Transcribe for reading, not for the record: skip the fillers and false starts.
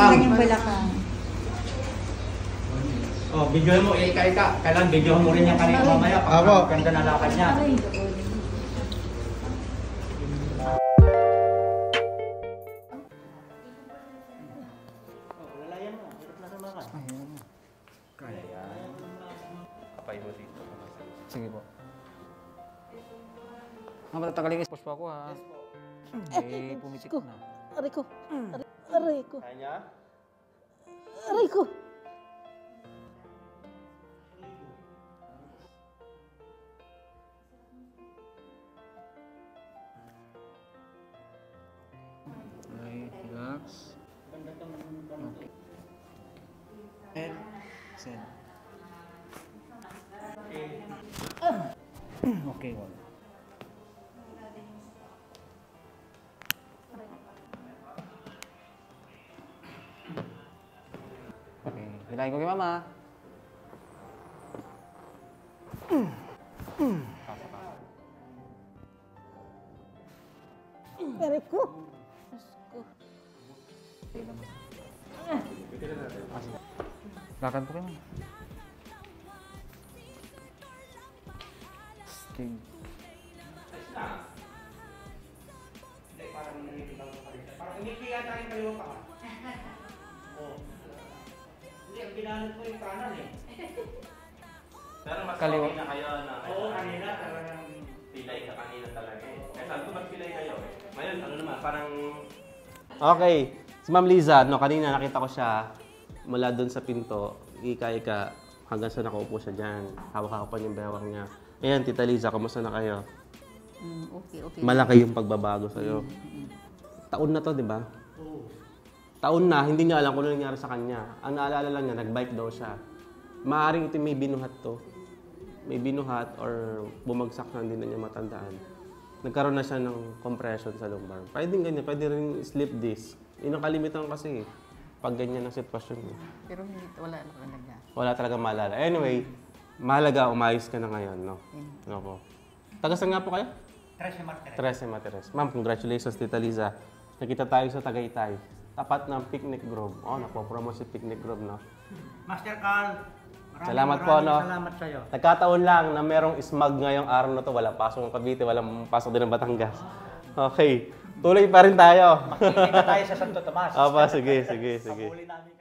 Tanggalan yung balakang. Oh, video mo, ika-ika. Kailan video mo rin yan kanina mamaya. Apo. Ganda na lakad niya. Lalayan mo. Hirap na sumakan. Kaya. Kapay mo dito. Sige po. Matatagalin yung po ako ha. Eh, pumitik na. Aray ko. Aray ko. Kaya? Aray ko. Okay, relax. Okay. And send. Okay, one. Okay, hilahin ko kay mama. Aray ko. Lakad po kayo, mama. Okay. Parang umikiyan na rin kayo pa. Oh. Hindi, ang ginanod mo yung kanan eh. Pero mas Kaliwa. okay na kayo na. Oo, kanina talagang pilay ka kanina talaga eh. Kaya sabi ko magpilay kayo eh. Ngayon, ano naman, parang... Okay, si Ma'am Liza, no, kanina nakita ko siya mula doon sa pinto, ika-ika, hanggang sa nakaupo siya dyan. Hawak-hawak pa yung bewang niya. Ayan, Tita Liza, kamusta na kayo? Okay. Malaki yung pagbabago sa'yo. Taon na to, di ba? Taon na, hindi niya alam kung ano nangyari sa kanya. Ang naalala lang niya, nag-bike daw siya. Maaaring ito may binuhat to. May binuhat or bumagsak na, hindi na niya matandaan. Nagkaroon na siya ng compression sa lumbar. Pwede ganyan, pwede rin slip disc. Yun ang kalimitan kasi pag ganyan ang sitwasyon mo. Pero hindi, wala na talaga. Wala talaga maalala. Anyway, mahalaga, umayos ka na ngayon, no? Opo. Taga-saan nga po kayo? Trece Martires. Ma'am, congratulations, Tita Liza. Nakita tayo sa Tagaytay. Tapat ng Picnic Grove. Oh, napopromote si Picnic Grove, no? Master Carl, Salamat po, no? salamat sa'yo. Nagkataon lang na merong smog ngayong araw na to. Wala pasok ng Cavite, walang pasok din ng Batangas. Okay. Tuloy pa rin tayo. Makikita tayo sa Santo Tomas. Opo, sige. Pabuli namin.